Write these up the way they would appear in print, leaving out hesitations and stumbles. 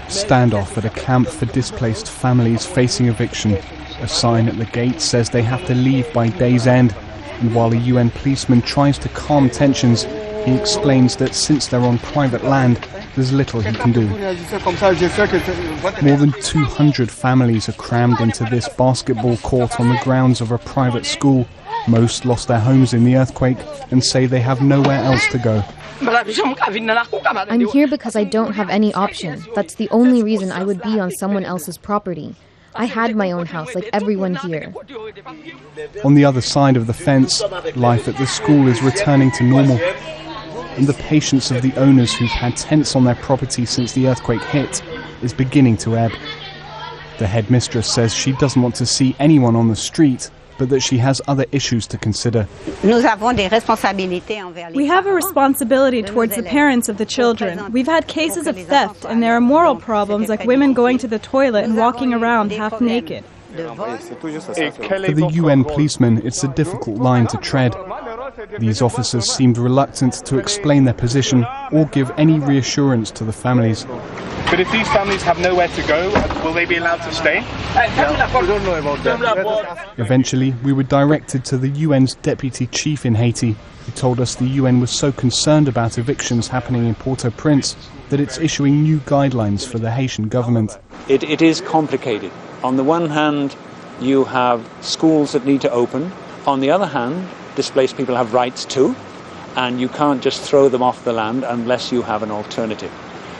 Standoff at a camp for displaced families facing eviction. A sign at the gate says they have to leave by day's end. And while a UN policeman tries to calm tensions, he explains that since they're on private land, there's little he can do. More than 200 families are crammed into this basketball court on the grounds of a private school. Most lost their homes in the earthquake and say they have nowhere else to go. I'm here because I don't have any option. That's the only reason I would be on someone else's property. I had my own house like everyone here. On the other side of the fence, life at the school is returning to normal. And the patience of the owners who've had tents on their property since the earthquake hit is beginning to ebb. The headmistress says she doesn't want to see anyone on the street, but that she has other issues to consider. We have a responsibility towards the parents of the children. We've had cases of theft, and there are moral problems like women going to the toilet and walking around half naked. For the UN policemen, it's a difficult line to tread. These officers seemed reluctant to explain their position or give any reassurance to the families. But if these families have nowhere to go, will they be allowed to stay? We don't know about that. Eventually, we were directed to the UN's deputy chief in Haiti, who told us the UN was so concerned about evictions happening in Port-au-Prince that it's issuing new guidelines for the Haitian government. It is complicated. On the one hand, you have schools that need to open. On the other hand, displaced people have rights too, and you can't just throw them off the land unless you have an alternative.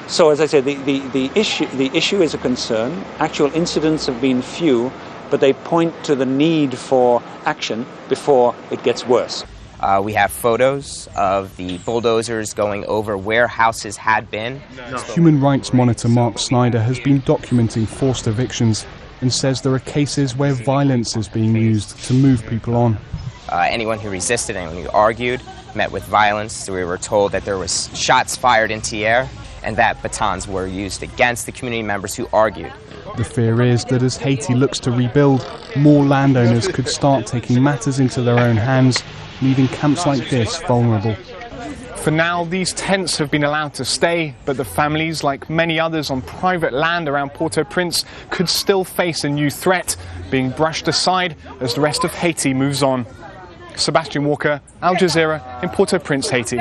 So, as I said, the issue is a concern. Actual incidents have been few, but they point to the need for action before it gets worse. We have photos of the bulldozers going over where houses had been. Human rights monitor Mark Snyder has been documenting forced evictions and says there are cases where violence is being used to move people on. Anyone who resisted, anyone who argued, met with violence. So we were told that there was shots fired into the air and that batons were used against the community members who argued. The fear is that as Haiti looks to rebuild, more landowners could start taking matters into their own hands, leaving camps like this vulnerable. For now, these tents have been allowed to stay, but the families, like many others on private land around Port-au-Prince, could still face a new threat, being brushed aside as the rest of Haiti moves on. Sebastian Walker, Al Jazeera in Port-au-Prince, Haiti.